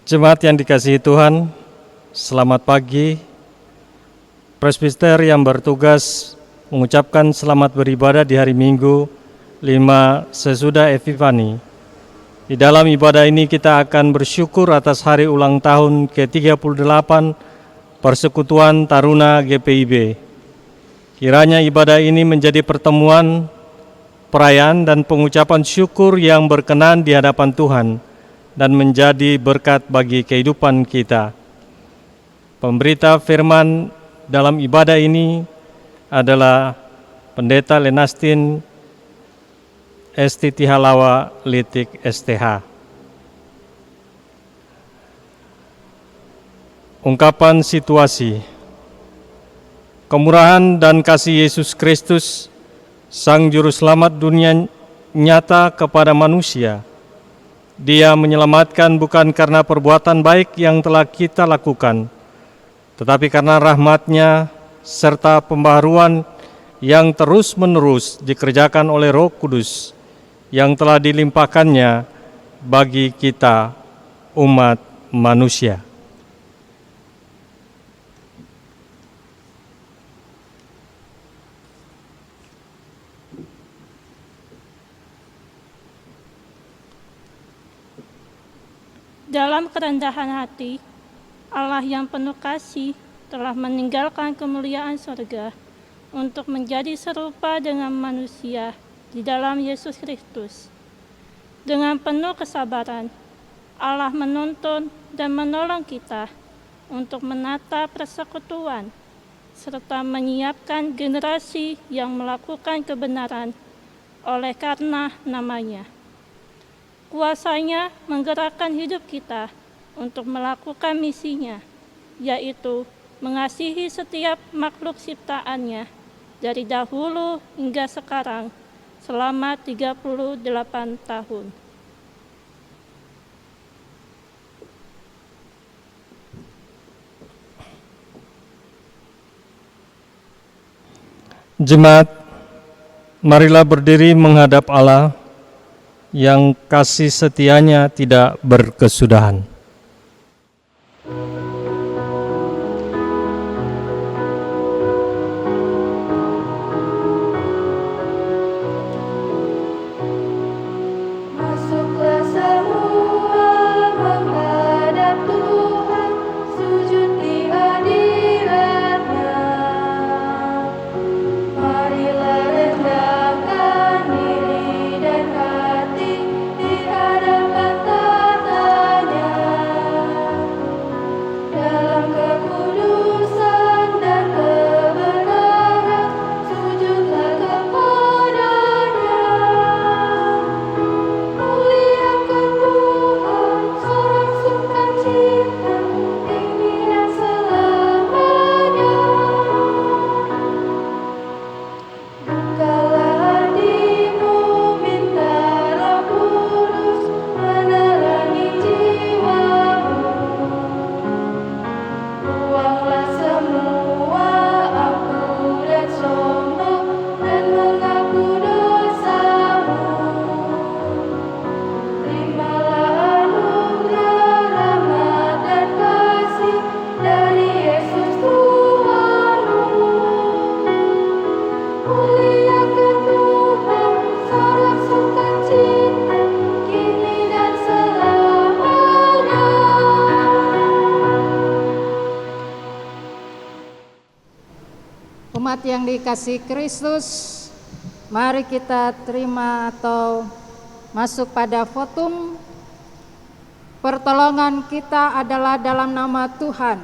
Jemaat yang dikasihi Tuhan, selamat pagi. Presbiter yang bertugas mengucapkan selamat beribadah di hari Minggu 5 sesudah Epifani. Di dalam ibadah ini kita akan bersyukur atas hari ulang tahun ke-38 Persekutuan Taruna GPIB. Kiranya ibadah ini menjadi pertemuan, perayaan dan pengucapan syukur yang berkenan di hadapan Tuhan dan menjadi berkat bagi kehidupan kita. Pemberita firman dalam ibadah ini adalah Pendeta Lenastin STT Halawa Litik STH. Ungkapan situasi. Kemurahan dan kasih Yesus Kristus, Sang Juru Selamat dunia nyata kepada manusia. Dia menyelamatkan bukan karena perbuatan baik yang telah kita lakukan, tetapi karena rahmat-Nya serta pembaharuan yang terus-menerus dikerjakan oleh Roh Kudus yang telah dilimpahkannya bagi kita umat manusia. Dalam kerendahan hati, Allah yang penuh kasih telah meninggalkan kemuliaan surga untuk menjadi serupa dengan manusia di dalam Yesus Kristus. Dengan penuh kesabaran, Allah menuntun dan menolong kita untuk menata persekutuan serta menyiapkan generasi yang melakukan kebenaran oleh karena namanya. Kuasa-Nya menggerakkan hidup kita untuk melakukan misinya, yaitu mengasihi setiap makhluk ciptaan-Nya dari dahulu hingga sekarang selama 38 tahun. Jemaat, marilah berdiri menghadap Allah yang kasih setia-Nya tidak berkesudahan. Masuklah semua menghadap Tuhan, sujud di hadirat-Nya. Marilah rendahkan diri dan hati di hadapan tahtanya. Dalam kekudusan dan kebenaran, sujudlah kepada-Nya. Muliakan Tuhan, sorak sukacita, kini dan selamanya. Bukalah hatimu, minta Roh Kudus menerangi jiwamu. Buanglah semua aku dan sombong, dan mengaku dosamu. Terimalah anugerah, rahmat dan kasih dari Yesus Tuhanmu. Muliakan Tuhan, sorak sukacita, kini dan selamanya. Umat yang dikasihi Kristus, mari kita terima atau masuk pada votum. Pertolongan kita adalah dalam nama Tuhan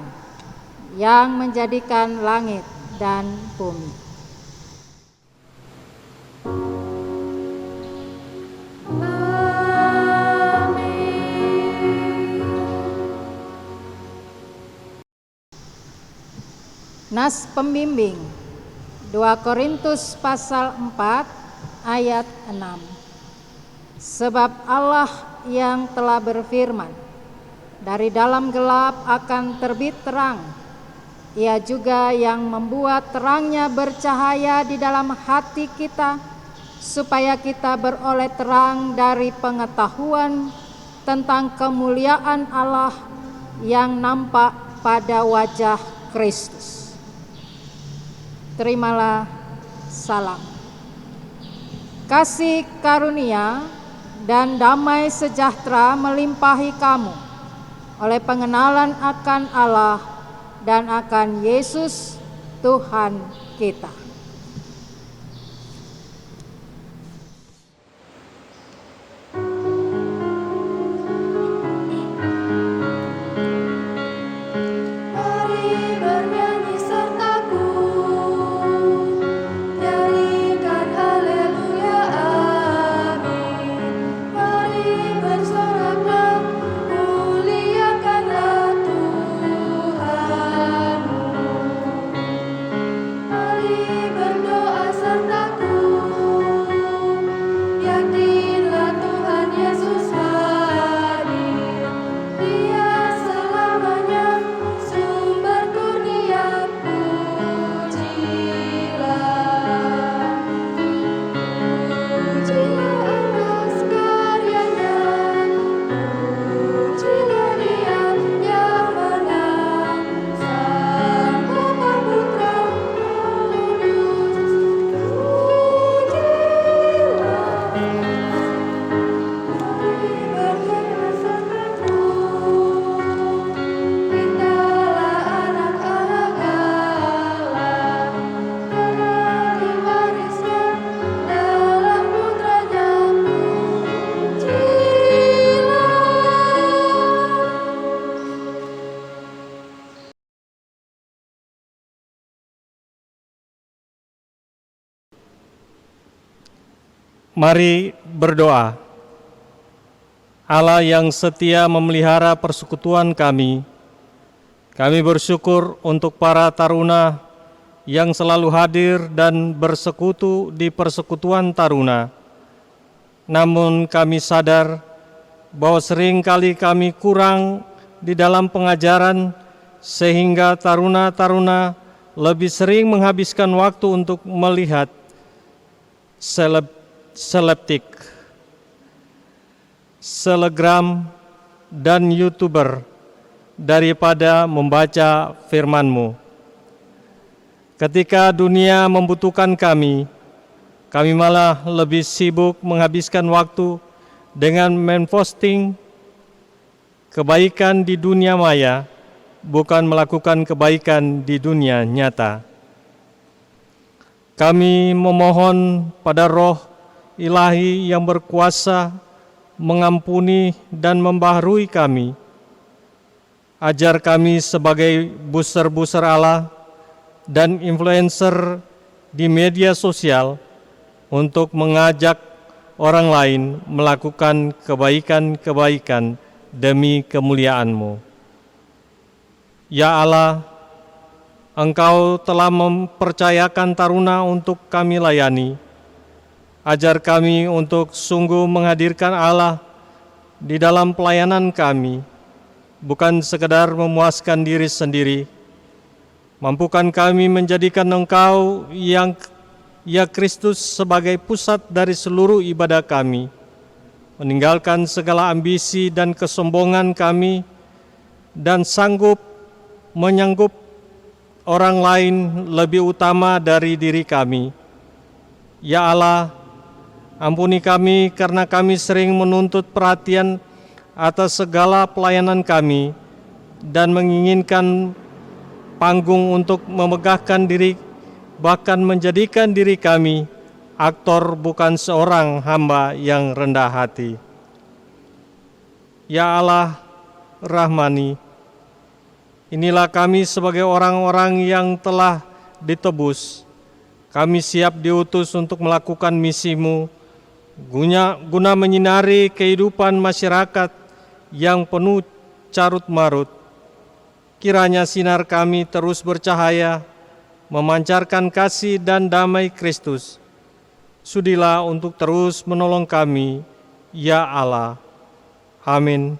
yang menjadikan langit dan bumi. Nas pembimbing 2 Korintus pasal 4 ayat 6. Sebab Allah yang telah berfirman, dari dalam gelap akan terbit terang. Ia juga yang membuat terangnya bercahaya di dalam hati kita, supaya kita beroleh terang dari pengetahuan tentang kemuliaan Allah yang nampak pada wajah Kristus. Terimalah salam. Kasih karunia dan damai sejahtera melimpahi kamu oleh pengenalan akan Allah dan akan Yesus Tuhan kita. Mari bernyanyi sertaku, nyanyikan haleluya amin. Mari bersoraklah, muliakanlah Tuhanmu. Mari berdoa sertaku, yakinlah Tuhan Yesus hadir. Dia selamanya sumber kurnia, pujilah. Pujilah atas karyanya, pujilah Dia yang menang, Sang Bapa Putra Roh Kudus. Pujilah. Mari bergerak sertaku, indalah anak-anak Allah, karena diwariskan dalam putranya, pujilah. Mari berdoa. Allah yang setia memelihara persekutuan kami bersyukur untuk para taruna yang selalu hadir dan bersekutu di persekutuan taruna. Namun kami sadar bahwa seringkali kami kurang di dalam pengajaran sehingga taruna-taruna lebih sering menghabiskan waktu untuk melihat selebtik, selegram, dan YouTuber daripada membaca firman-Mu. Ketika dunia membutuhkan kami malah lebih sibuk menghabiskan waktu dengan memposting kebaikan di dunia maya, bukan melakukan kebaikan di dunia nyata. Kami memohon pada Roh Ilahi yang berkuasa mengampuni dan membaharui kami. Ajar kami sebagai buser-buser Allah dan influencer di media sosial untuk mengajak orang lain melakukan kebaikan-kebaikan demi kemuliaan-Mu. Ya Allah, Engkau telah mempercayakan taruna untuk kami layani. Ajar kami untuk sungguh menghadirkan Allah di dalam pelayanan kami, bukan sekedar memuaskan diri sendiri. Mampukan kami menjadikan Engkau yang ya Kristus sebagai pusat dari seluruh ibadah kami, meninggalkan segala ambisi dan kesombongan kami, dan sanggup menyanggup orang lain lebih utama dari diri kami. Ya Allah, ampuni kami karena kami sering menuntut perhatian atas segala pelayanan kami dan menginginkan panggung untuk memegahkan diri, bahkan menjadikan diri kami aktor bukan seorang hamba yang rendah hati. Ya Allah Rahmani, inilah kami sebagai orang-orang yang telah ditebus. Kami siap diutus untuk melakukan misi-Mu, guna menyinari kehidupan masyarakat yang penuh carut-marut. Kiranya sinar kami terus bercahaya, memancarkan kasih dan damai Kristus. Sudilah untuk terus menolong kami, ya Allah. Amin.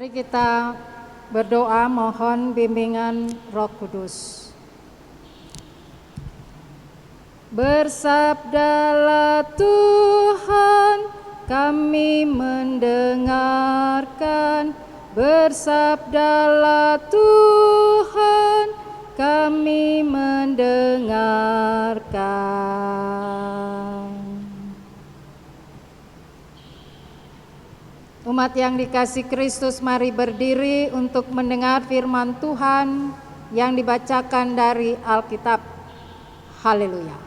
Mari kita berdoa mohon bimbingan Roh Kudus. Bersabdalah Tuhan, kami mendengarkan. Bersabdalah Tuhan, kami mendengarkan. Umat yang dikasihi Kristus, mari berdiri untuk mendengar firman Tuhan yang dibacakan dari Alkitab. Haleluya.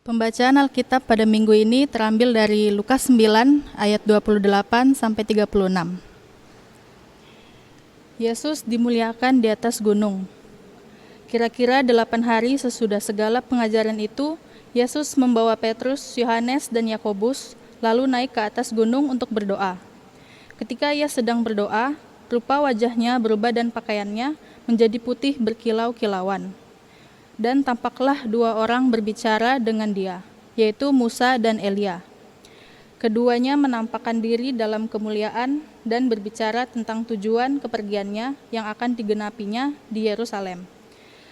Pembacaan Alkitab pada minggu ini terambil dari Lukas 9 ayat 28 sampai 36. Yesus dimuliakan di atas gunung. Kira-kira 8 hari sesudah segala pengajaran itu, Yesus membawa Petrus, Yohanes, dan Yakobus lalu naik ke atas gunung untuk berdoa. Ketika ia sedang berdoa, rupa wajahnya berubah dan pakaiannya menjadi putih berkilau-kilauan. Dan tampaklah 2 orang berbicara dengan dia, yaitu Musa dan Elia. Keduanya menampakkan diri dalam kemuliaan dan berbicara tentang tujuan kepergiannya yang akan digenapinya di Yerusalem.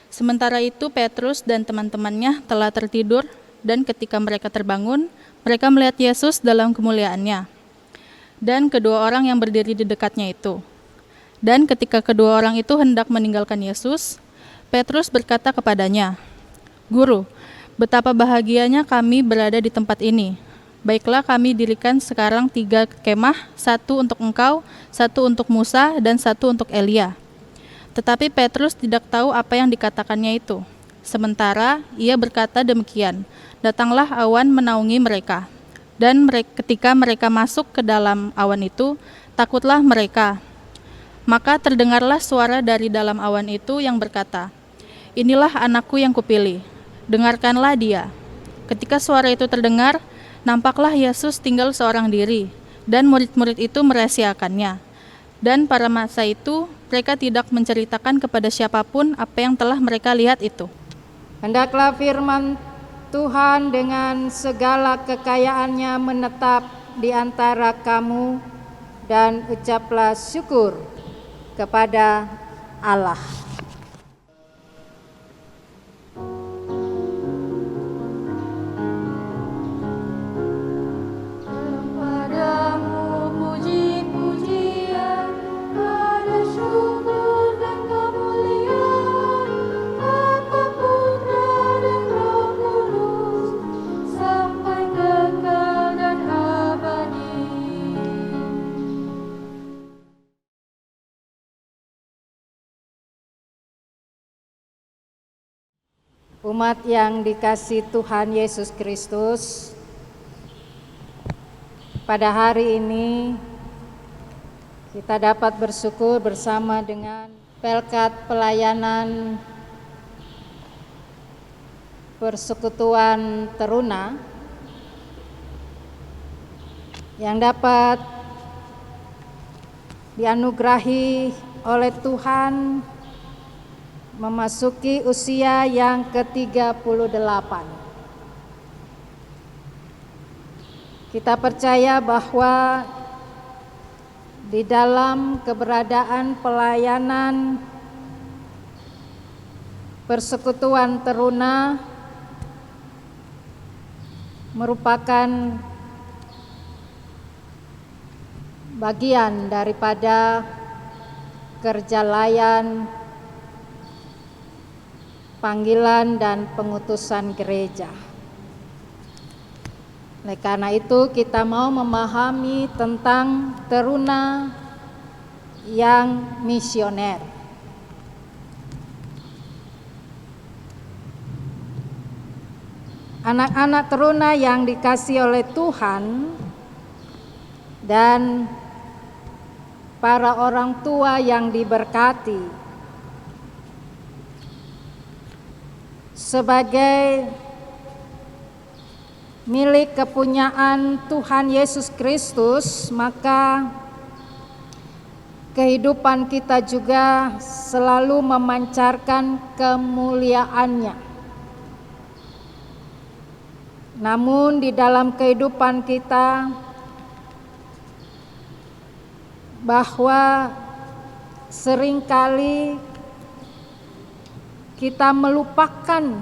Sementara itu Petrus dan teman-temannya telah tertidur, dan ketika mereka terbangun, mereka melihat Yesus dalam kemuliaannya. Dan kedua orang yang berdiri di dekatnya itu. Dan ketika kedua orang itu hendak meninggalkan Yesus, Petrus berkata kepadanya, "Guru, betapa bahagianya kami berada di tempat ini. Baiklah kami dirikan sekarang 3 kemah, 1 untuk engkau, 1 untuk Musa, dan 1 untuk Elia." Tetapi Petrus tidak tahu apa yang dikatakannya itu. Sementara ia berkata demikian, datanglah awan menaungi mereka. Dan ketika mereka masuk ke dalam awan itu, takutlah mereka. Maka terdengarlah suara dari dalam awan itu yang berkata, "Inilah anakku yang kupilih, dengarkanlah dia." Ketika suara itu terdengar, nampaklah Yesus tinggal seorang diri, dan murid-murid itu merahasiakannya. Dan pada masa itu, mereka tidak menceritakan kepada siapapun apa yang telah mereka lihat itu. Hendaklah firman Tuhan dengan segala kekayaannya menetap di antara kamu, dan ucaplah syukur kepada Allah. Padamu puji-pujian, ada syukur dan kemuliaan, Bapa, Putra, dan Roh Kudus, sampai kekal dan abadi. Umat yang dikasihi Tuhan Yesus Kristus, pada hari ini kita dapat bersyukur bersama dengan Pelkat Pelayanan Persekutuan Teruna yang dapat dianugerahi oleh Tuhan memasuki usia yang ke-38. Kita percaya bahwa di dalam keberadaan pelayanan Persekutuan Teruna merupakan bagian daripada kerja layan, panggilan dan pengutusan gereja. Oleh karena itu kita mau memahami tentang teruna yang misioner. anak-anak teruna yang dikasihi oleh Tuhan, dan para orang tua yang diberkati, sebagai milik kepunyaan Tuhan Yesus Kristus, maka kehidupan kita juga selalu memancarkan kemuliaannya. Namun di dalam kehidupan kita, bahwa seringkali kita melupakan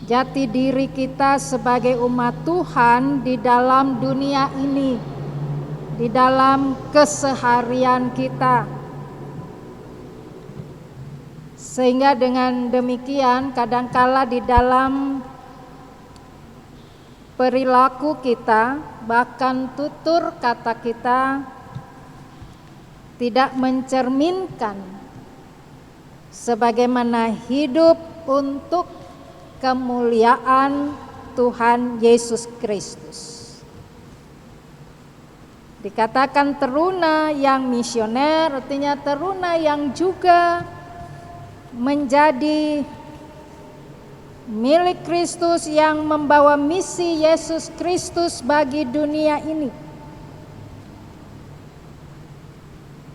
jati diri kita sebagai umat Tuhan di dalam dunia ini, di dalam keseharian kita. Sehingga dengan demikian kadangkala di dalam perilaku kita, bahkan tutur kata kita tidak mencerminkan sebagaimana hidup untuk kemuliaan Tuhan Yesus Kristus. Dikatakan teruna yang misioner, artinya teruna yang juga menjadi milik Kristus, yang membawa misi Yesus Kristus bagi dunia ini.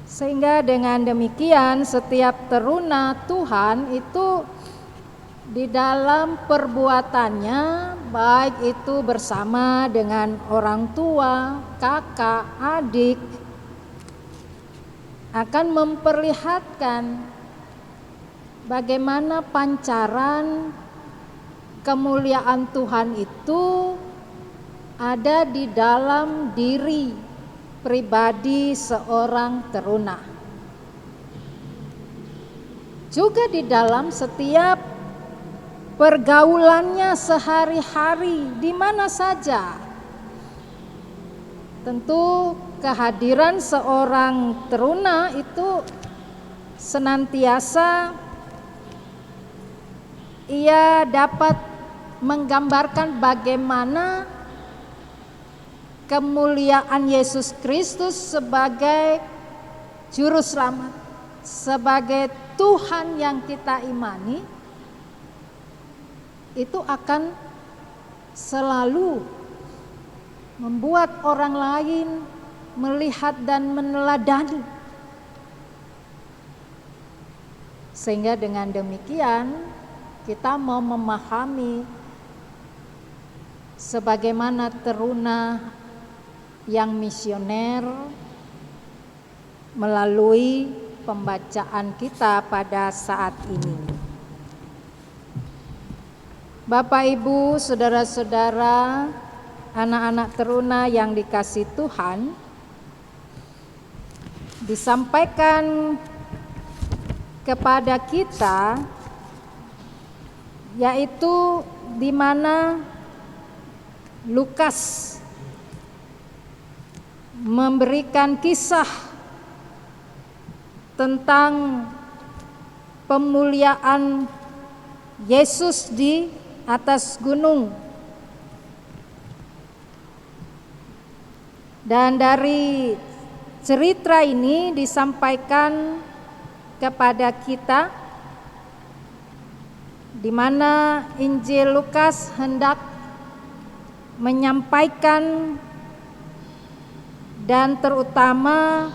Sehingga dengan demikian setiap teruna Tuhan itu di dalam perbuatannya, baik itu bersama dengan orang tua, kakak, adik, akan memperlihatkan bagaimana pancaran kemuliaan Tuhan itu ada di dalam diri pribadi seorang teruna. Juga di dalam setiap pergaulannya sehari-hari, di mana saja. Tentu kehadiran seorang teruna itu senantiasa ia dapat menggambarkan bagaimana kemuliaan Yesus Kristus sebagai juru selamat, sebagai Tuhan yang kita imani, itu akan selalu membuat orang lain melihat dan meneladani. Sehingga dengan demikian kita mau memahami sebagaimana teruna yang misioner melalui pembacaan kita pada saat ini. Bapak, Ibu, saudara-saudara, anak-anak teruna yang dikasihi Tuhan, disampaikan kepada kita, yaitu di mana Lukas memberikan kisah tentang pemuliaan Yesus di atas gunung. Dan dari cerita ini disampaikan kepada kita, di mana Injil Lukas hendak menyampaikan dan terutama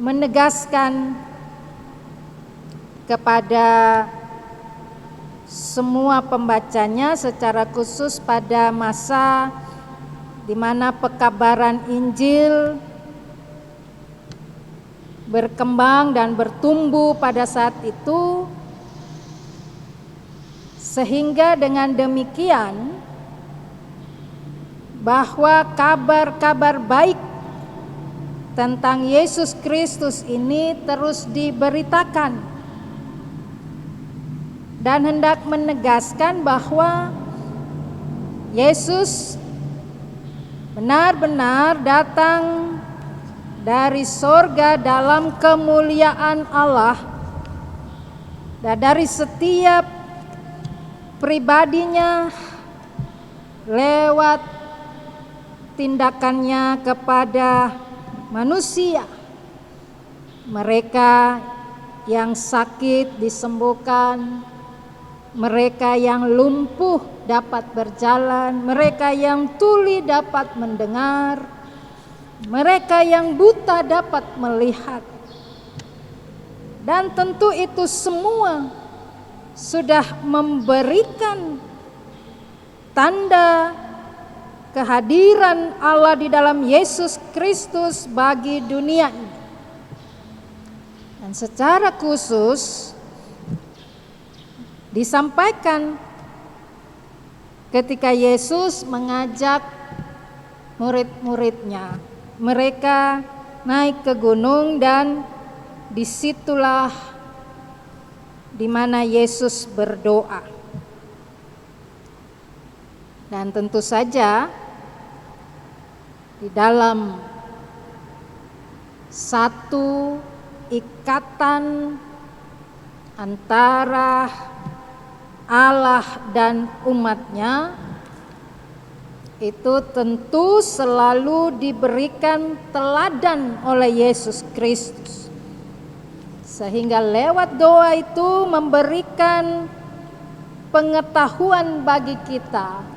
menegaskan kepada semua pembacanya, secara khusus pada masa di mana pekabaran Injil berkembang dan bertumbuh pada saat itu, sehingga dengan demikian bahwa kabar-kabar baik tentang Yesus Kristus ini terus diberitakan dan hendak menegaskan bahwa Yesus benar-benar datang dari sorga dalam kemuliaan Allah, dan dari setiap pribadinya, lewat tindakannya kepada manusia. Mereka yang sakit disembuhkan, mereka yang lumpuh dapat berjalan, mereka yang tuli dapat mendengar, mereka yang buta dapat melihat. Dan tentu itu semua sudah memberikan tanda kehadiran Allah di dalam Yesus Kristus bagi dunia ini. Dan secara khusus disampaikan ketika Yesus mengajak murid-muridnya. Mereka naik ke gunung dan disitulah di mana Yesus berdoa. Dan tentu saja di dalam satu ikatan antara Allah dan umatnya itu tentu selalu diberikan teladan oleh Yesus Kristus, sehingga lewat doa itu memberikan pengetahuan bagi kita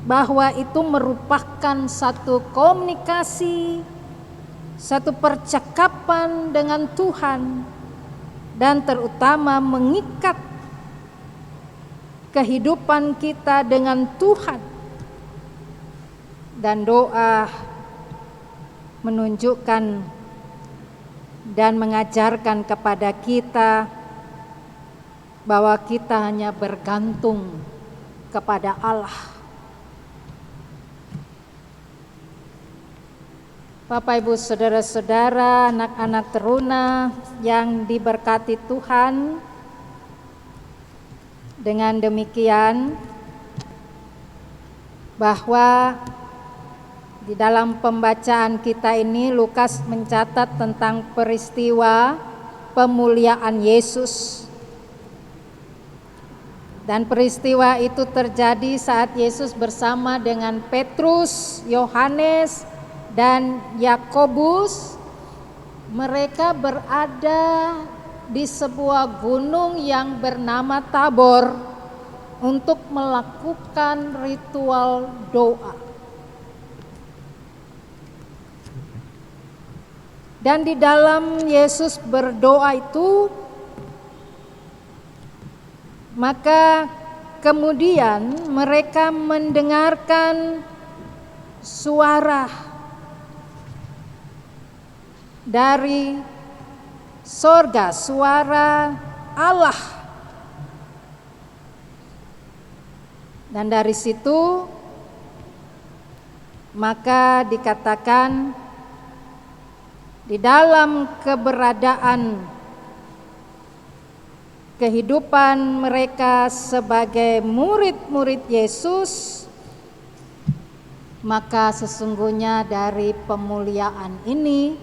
bahwa itu merupakan satu komunikasi, satu percakapan dengan Tuhan, dan terutama mengikat kehidupan kita dengan Tuhan. Dan doa menunjukkan dan mengajarkan kepada kita bahwa kita hanya bergantung kepada Allah. Bapak, Ibu, saudara-saudara, anak-anak teruna yang diberkati Tuhan, dengan demikian bahwa di dalam pembacaan kita ini Lukas mencatat tentang peristiwa pemuliaan Yesus. Dan peristiwa itu terjadi saat Yesus bersama dengan Petrus, Yohanes, dan Yakobus. Mereka berada di sebuah gunung yang bernama Tabor untuk melakukan ritual doa. Dan di dalam Yesus berdoa itu, maka kemudian mereka mendengarkan suara dari sorga, suara Allah. Dan dari situ maka dikatakan di dalam keberadaan kehidupan mereka sebagai murid-murid Yesus, maka sesungguhnya dari pemuliaan ini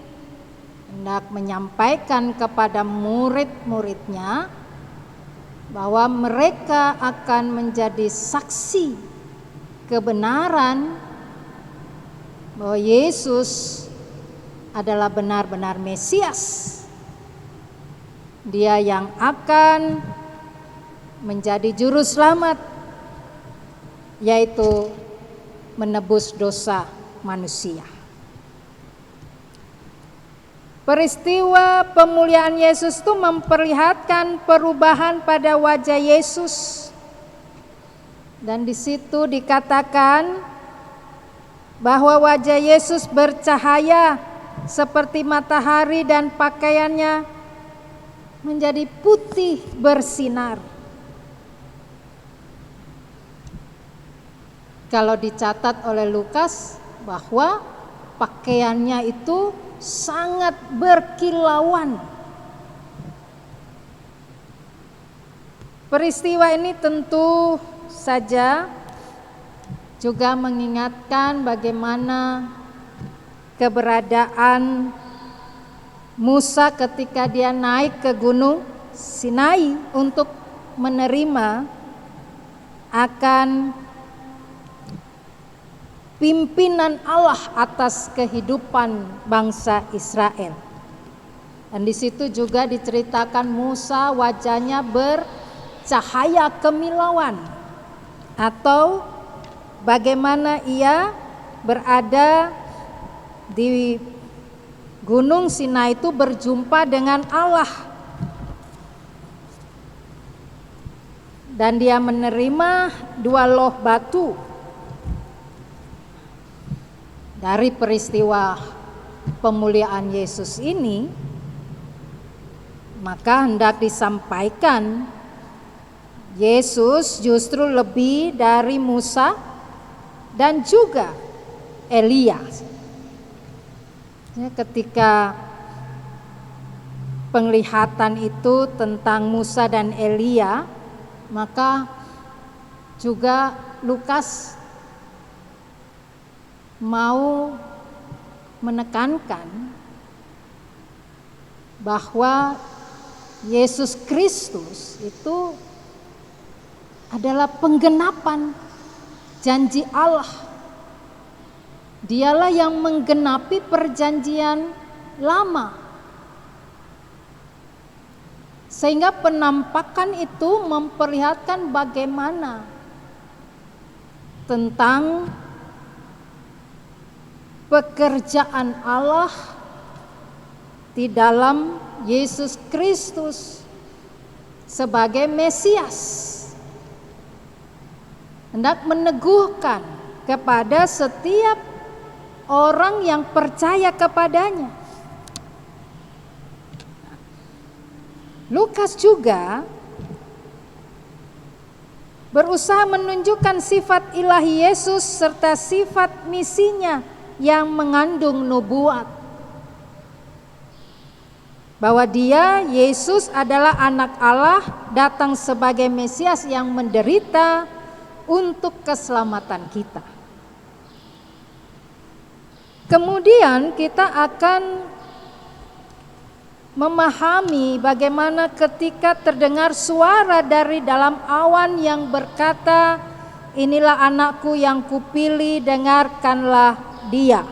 hendak menyampaikan kepada murid-muridnya bahwa mereka akan menjadi saksi kebenaran bahwa Yesus adalah benar-benar Mesias. Dia yang akan menjadi juru selamat, yaitu menebus dosa manusia. Peristiwa pemuliaan Yesus itu memperlihatkan perubahan pada wajah Yesus. Dan di situ dikatakan bahwa wajah Yesus bercahaya seperti matahari dan pakaiannya menjadi putih bersinar. Kalau dicatat oleh Lukas bahwa pakaiannya itu sangat berkilauan. Peristiwa ini tentu saja juga mengingatkan bagaimana keberadaan Musa ketika dia naik ke gunung Sinai untuk menerima akan pimpinan Allah atas kehidupan bangsa Israel. Dan di situ juga diceritakan Musa wajahnya bercahaya kemilauan, atau bagaimana ia berada di Gunung Sinai itu berjumpa dengan Allah, dan dia menerima 2 loh batu. Dari peristiwa pemuliaan Yesus ini, maka hendak disampaikan Yesus justru lebih dari Musa dan juga Elia. Ketika penglihatan itu tentang Musa dan Elia, maka juga Lukas mau menekankan bahwa Yesus Kristus itu adalah penggenapan janji Allah. Dialah yang menggenapi perjanjian lama. Sehingga penampakan itu memperlihatkan bagaimana tentang pekerjaan Allah di dalam Yesus Kristus sebagai Mesias, hendak meneguhkan kepada setiap orang yang percaya kepadanya. Lukas juga berusaha menunjukkan sifat ilahi Yesus serta sifat misinya yang mengandung nubuat, bahwa dia, Yesus, adalah anak Allah, datang sebagai Mesias yang menderita untuk keselamatan kita. Kemudian kita akan memahami bagaimana ketika terdengar suara dari dalam awan yang berkata, "Inilah anakku yang kupilih, dengarkanlah dia."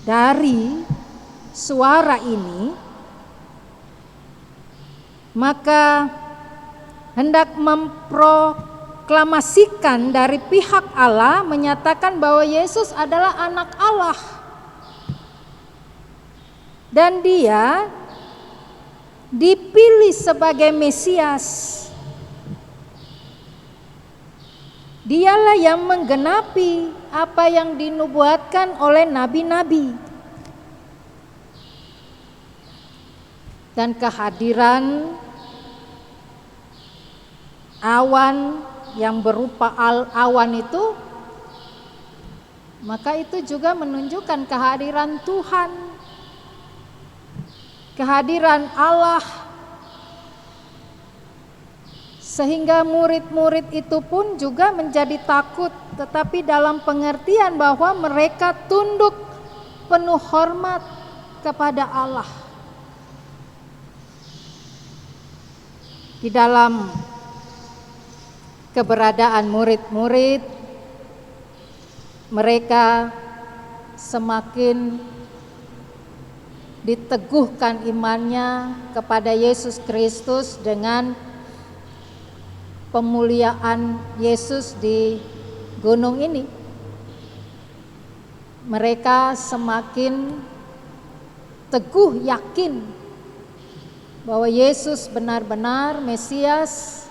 Dari suara ini, maka hendak memproklamasikan dari pihak Allah, menyatakan bahwa Yesus adalah anak Allah, dan dia dipilih sebagai Mesias. Dialah yang menggenapi apa yang dinubuatkan oleh nabi-nabi. Dan kehadiran awan yang berupa awan itu, maka itu juga menunjukkan kehadiran Tuhan, kehadiran Allah, sehingga murid-murid itu pun juga menjadi takut, tetapi dalam pengertian bahwa mereka tunduk penuh hormat kepada Allah. Di dalam keberadaan murid-murid, mereka semakin diteguhkan imannya kepada Yesus Kristus dengan pemuliaan Yesus di gunung ini. Mereka semakin teguh yakin bahwa Yesus benar-benar Mesias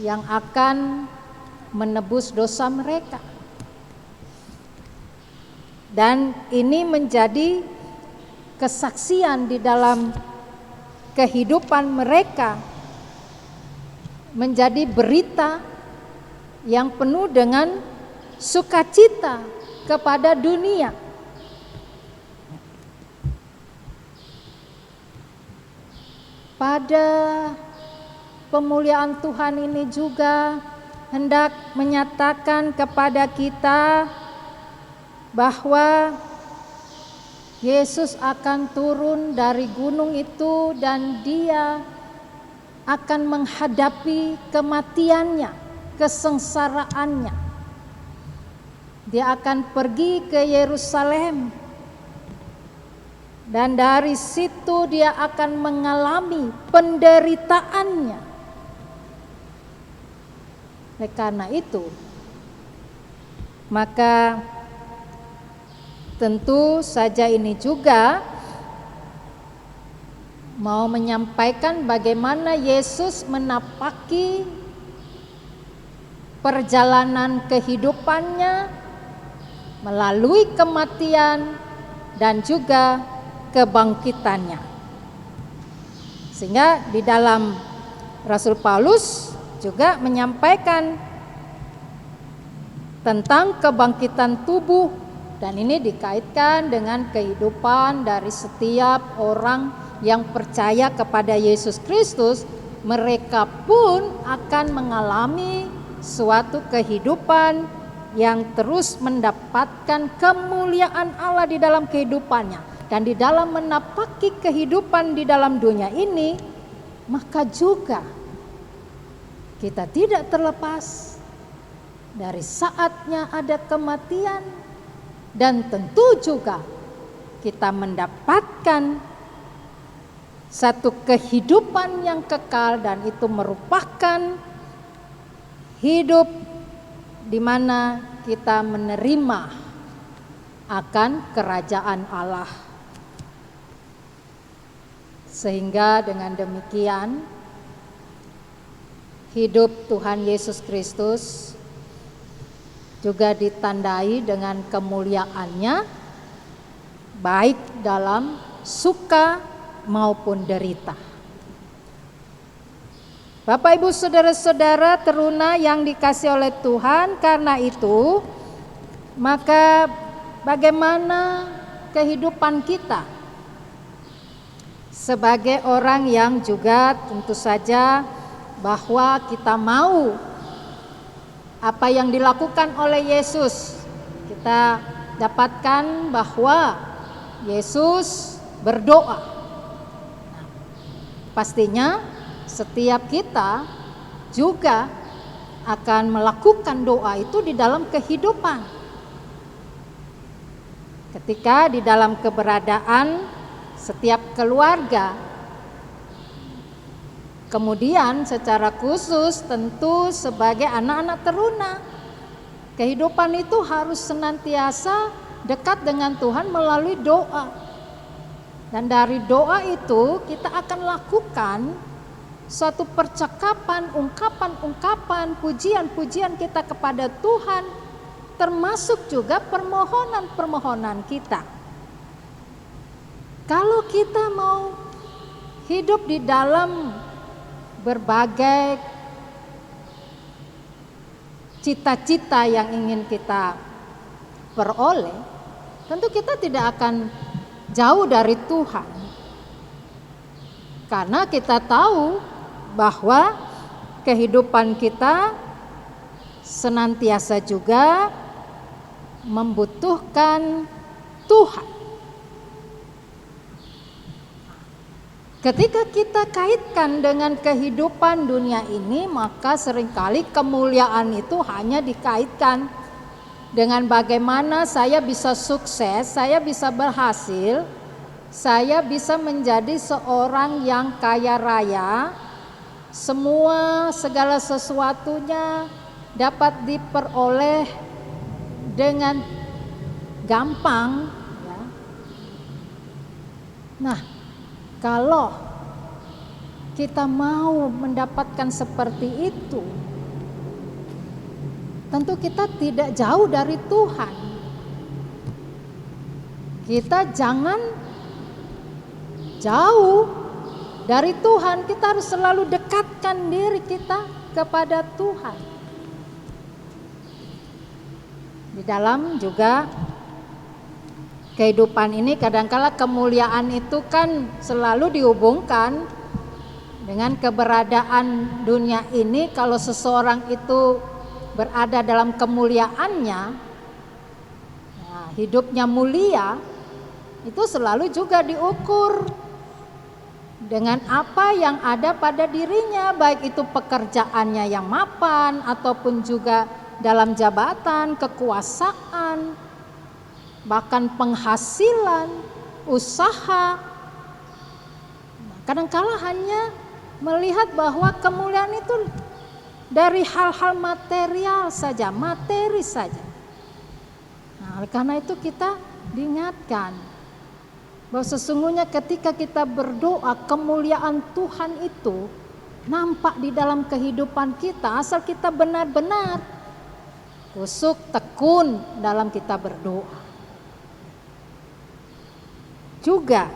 yang akan menebus dosa mereka. Dan ini menjadi kesaksian di dalam kehidupan mereka, menjadi berita yang penuh dengan sukacita kepada dunia. Pada pemuliaan Tuhan ini juga hendak menyatakan kepada kita bahwa Yesus akan turun dari gunung itu, dan dia akan menghadapi kematiannya, kesengsaraannya. Dia akan pergi ke Yerusalem, dan dari situ dia akan mengalami penderitaannya. Oleh karena itu, maka tentu saja ini juga mau menyampaikan bagaimana Yesus menapaki perjalanan kehidupannya melalui kematian dan juga kebangkitannya. Sehingga di dalam Rasul Paulus juga menyampaikan tentang kebangkitan tubuh, dan ini dikaitkan dengan kehidupan dari setiap orang yang percaya kepada Yesus Kristus. Mereka pun akan mengalami suatu kehidupan yang terus mendapatkan kemuliaan Allah di dalam kehidupannya. Dan di dalam menapaki kehidupan di dalam dunia ini, maka juga kita tidak terlepas dari saatnya ada kematian, dan tentu juga kita mendapatkan satu kehidupan yang kekal, dan itu merupakan hidup di mana kita menerima akan kerajaan Allah. Sehingga dengan demikian hidup Tuhan Yesus Kristus juga ditandai dengan kemuliaannya, baik dalam suka maupun derita. Bapak Ibu saudara-saudara teruna yang dikasihi oleh Tuhan, karena itu maka bagaimana kehidupan kita sebagai orang yang juga tentu saja bahwa kita mau apa yang dilakukan oleh Yesus. Kita dapatkan bahwa Yesus berdoa. Nah, pastinya setiap kita juga akan melakukan doa itu di dalam kehidupan. Ketika di dalam keberadaan setiap keluarga, kemudian secara khusus tentu sebagai anak-anak teruna, kehidupan itu harus senantiasa dekat dengan Tuhan melalui doa. Dan dari doa itu kita akan lakukan suatu percakapan, ungkapan-ungkapan, pujian-pujian kita kepada Tuhan, termasuk juga permohonan-permohonan kita. Kalau kita mau hidup di dalam berbagai cita-cita yang ingin kita peroleh, tentu kita tidak akan jauh dari Tuhan. Karena kita tahu bahwa kehidupan kita senantiasa juga membutuhkan Tuhan. Ketika kita kaitkan dengan kehidupan dunia ini, maka seringkali kemuliaan itu hanya dikaitkan dengan bagaimana saya bisa sukses, saya bisa berhasil, saya bisa menjadi seorang yang kaya raya, segala sesuatunya dapat diperoleh dengan gampang. Ya. Nah, kalau kita mau mendapatkan seperti itu, tentu kita tidak jauh dari Tuhan. Kita jangan jauh dari Tuhan, kita harus selalu dekatkan diri kita kepada Tuhan. Di dalam juga kehidupan ini kadangkala kemuliaan itu kan selalu dihubungkan dengan keberadaan dunia ini. Kalau seseorang itu berada dalam kemuliaannya, nah, hidupnya mulia, itu selalu juga diukur dengan apa yang ada pada dirinya, baik itu pekerjaannya yang mapan ataupun juga dalam jabatan, kekuasaan, bahkan penghasilan, usaha. Kadangkala hanya melihat bahwa kemuliaan itu dari hal-hal material saja, materi saja. Nah, oleh karena itu kita diingatkan bahwa sesungguhnya ketika kita berdoa, kemuliaan Tuhan itu nampak di dalam kehidupan kita asal kita benar-benar kusuk tekun dalam kita berdoa. Juga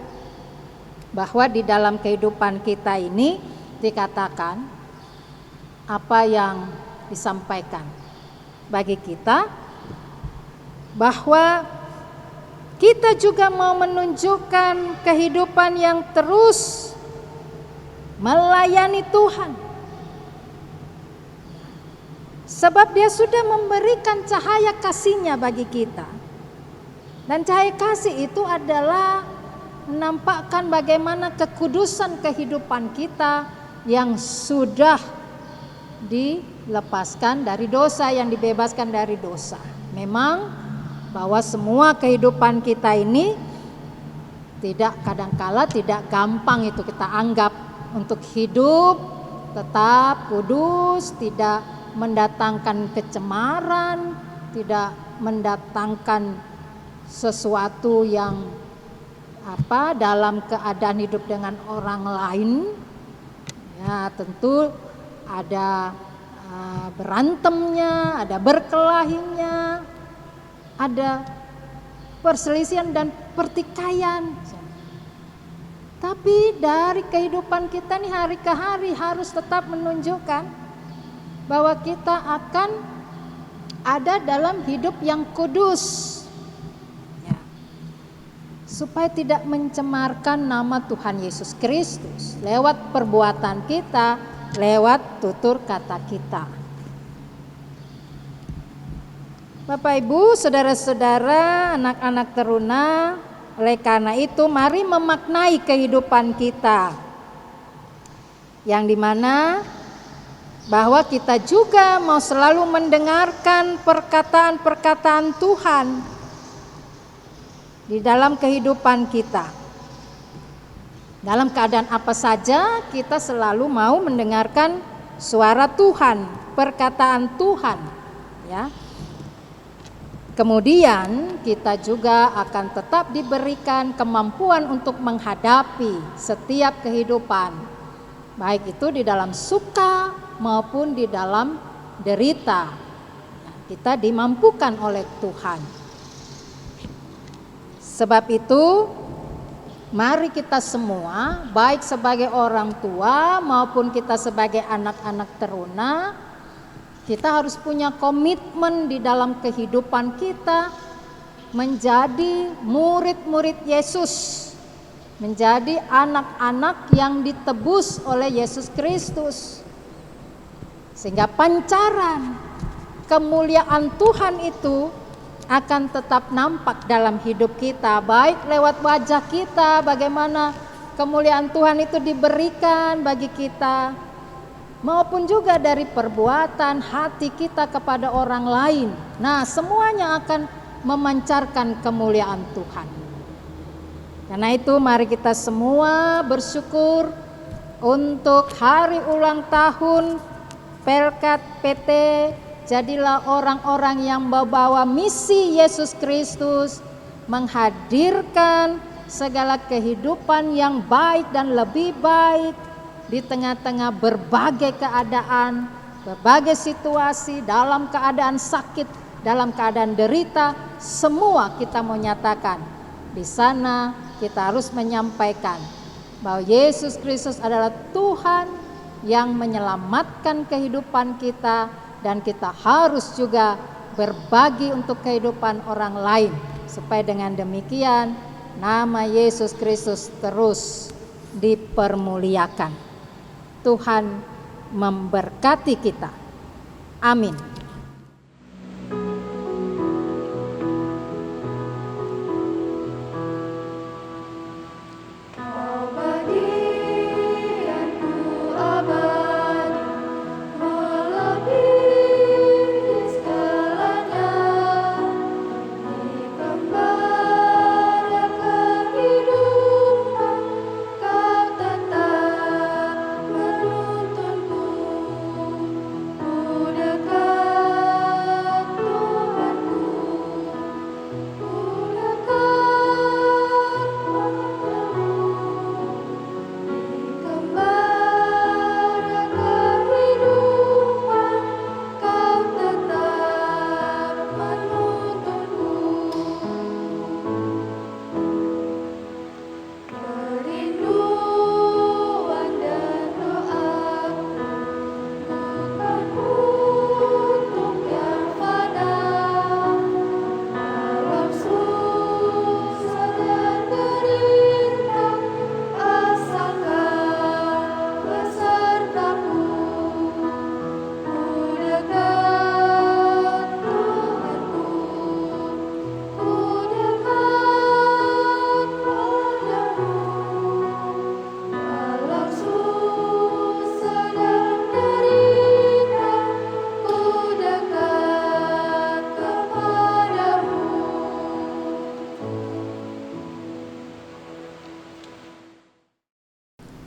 bahwa di dalam kehidupan kita ini dikatakan apa yang disampaikan bagi kita bahwa kita juga mau menunjukkan kehidupan yang terus melayani Tuhan. Sebab Dia sudah memberikan cahaya kasih-Nya bagi kita. Dan cahaya kasih itu adalah menampakkan bagaimana kekudusan kehidupan kita yang sudah dilepaskan dari dosa, yang dibebaskan dari dosa. Memang bahwa semua kehidupan kita ini kadangkala tidak gampang itu kita anggap untuk hidup tetap kudus, tidak mendatangkan kecemaran, tidak mendatangkan sesuatu yang dalam keadaan hidup dengan orang lain. Ya, tentu ada berantemnya, ada berkelahinya, ada perselisihan dan pertikaian. Tapi dari kehidupan kita nih hari ke hari harus tetap menunjukkan bahwa kita akan ada dalam hidup yang kudus, ya, supaya tidak mencemarkan nama Tuhan Yesus Kristus lewat perbuatan kita, lewat tutur kata kita. Bapak Ibu, saudara-saudara, anak-anak teruna, oleh karena itu mari memaknai kehidupan kita, yang dimana bahwa kita juga mau selalu mendengarkan perkataan-perkataan Tuhan di dalam kehidupan kita. Dalam keadaan apa saja kita selalu mau mendengarkan suara Tuhan, perkataan Tuhan, ya. Kemudian kita juga akan tetap diberikan kemampuan untuk menghadapi setiap kehidupan, baik itu di dalam suka maupun di dalam derita. Kita dimampukan oleh Tuhan. Sebab itu mari kita semua, baik sebagai orang tua maupun kita sebagai anak-anak teruna, kita harus punya komitmen di dalam kehidupan kita menjadi murid-murid Yesus, menjadi anak-anak yang ditebus oleh Yesus Kristus, sehingga pancaran kemuliaan Tuhan itu akan tetap nampak dalam hidup kita, baik lewat wajah kita, bagaimana kemuliaan Tuhan itu diberikan bagi kita, maupun juga dari perbuatan hati kita kepada orang lain. Nah, semuanya akan memancarkan kemuliaan Tuhan. Karena itu mari kita semua bersyukur untuk hari ulang tahun Pelkat PT. Jadilah orang-orang yang membawa misi Yesus Kristus, menghadirkan segala kehidupan yang baik dan lebih baik di tengah-tengah berbagai keadaan, berbagai situasi, dalam keadaan sakit, dalam keadaan derita, semua kita mau nyatakan. Di sana kita harus menyampaikan bahwa Yesus Kristus adalah Tuhan yang menyelamatkan kehidupan kita, dan kita harus juga berbagi untuk kehidupan orang lain, supaya dengan demikian nama Yesus Kristus terus dipermuliakan. Tuhan memberkati kita. Amin. Kau berdiri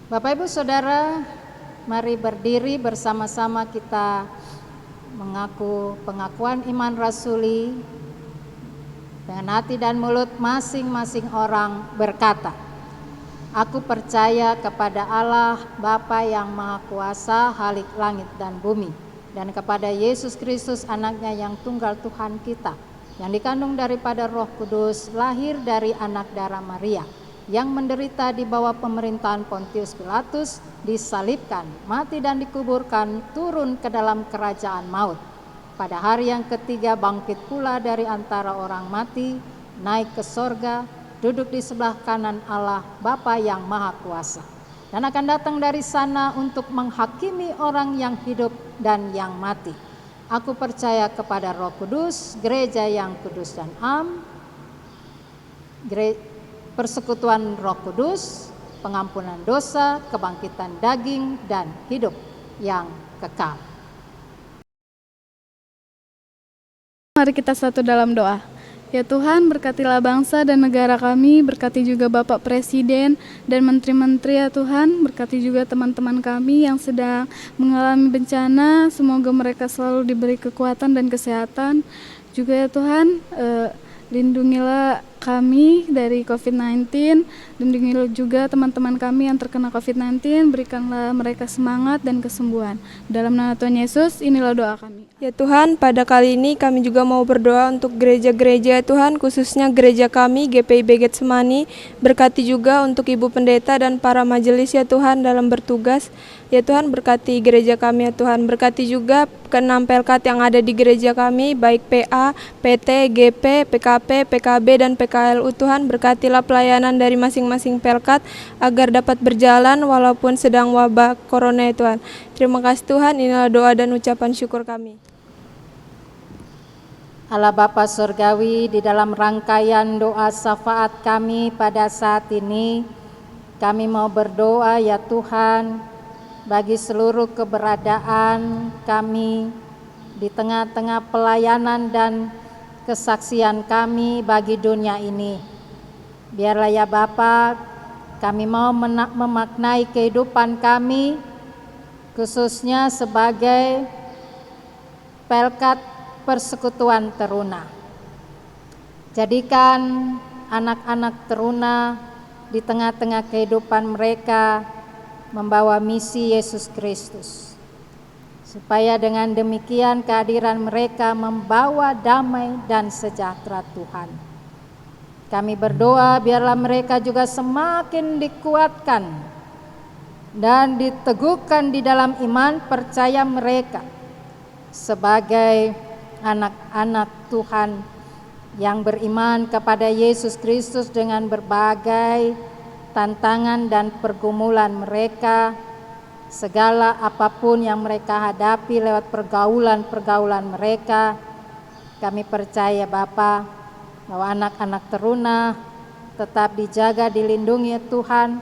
Bapak Ibu Saudara, mari berdiri bersama-sama kita mengaku pengakuan iman rasuli. Dengan hati dan mulut masing-masing orang berkata, aku percaya kepada Allah Bapa yang Maha Kuasa, Khalik langit dan bumi, dan kepada Yesus Kristus anaknya yang tunggal Tuhan kita, yang dikandung daripada Roh Kudus, lahir dari anak darah Maria, yang menderita di bawah pemerintahan Pontius Pilatus, disalibkan, mati dan dikuburkan, turun ke dalam kerajaan maut. Pada hari yang ketiga bangkit pula dari antara orang mati, naik ke sorga, duduk di sebelah kanan Allah Bapa yang Maha Kuasa, dan akan datang dari sana untuk menghakimi orang yang hidup dan yang mati. Aku percaya kepada Roh Kudus, gereja yang kudus dan am, persekutuan Roh Kudus, pengampunan dosa, kebangkitan daging, dan hidup yang kekal. Mari kita satu dalam doa. Ya Tuhan, berkatilah bangsa dan negara kami, berkati juga Bapak Presiden dan menteri-menteri ya Tuhan, berkati juga teman-teman kami yang sedang mengalami bencana, semoga mereka selalu diberi kekuatan dan kesehatan. Juga ya Tuhan, lindungilah kami dari COVID-19, lindungilah juga teman-teman kami yang terkena COVID-19, berikanlah mereka semangat dan kesembuhan. Dalam nama Tuhan Yesus, inilah doa kami. Ya Tuhan, pada kali ini kami juga mau berdoa untuk gereja-gereja Tuhan, khususnya gereja kami GPIB Getsemani. Berkati juga untuk Ibu Pendeta dan para majelis ya Tuhan dalam bertugas. Ya Tuhan, berkati gereja kami ya Tuhan, berkati juga ke-6 pelkat yang ada di gereja kami, baik PA, PT, GP, PKP, PKB, dan PKLU Tuhan. Berkatilah pelayanan dari masing-masing pelkat agar dapat berjalan walaupun sedang wabah corona ya Tuhan. Terima kasih Tuhan, inilah doa dan ucapan syukur kami. Allah Bapa Surgawi, di dalam rangkaian doa syafaat kami pada saat ini, kami mau berdoa ya Tuhan, bagi seluruh keberadaan kami di tengah-tengah pelayanan dan kesaksian kami bagi dunia ini. Biarlah ya Bapa, kami mau memaknai kehidupan kami, khususnya sebagai pelkat persekutuan teruna. Jadikan anak-anak teruna di tengah-tengah kehidupan mereka membawa misi Yesus Kristus, supaya dengan demikian kehadiran mereka membawa damai dan sejahtera Tuhan. Kami berdoa biarlah mereka juga semakin dikuatkan dan diteguhkan di dalam iman percaya mereka sebagai anak-anak Tuhan yang beriman kepada Yesus Kristus dengan berbagai tantangan dan pergumulan mereka, segala apapun yang mereka hadapi lewat pergaulan-pergaulan mereka. Kami percaya Bapa bahwa anak-anak teruna tetap dijaga, dilindungi Tuhan,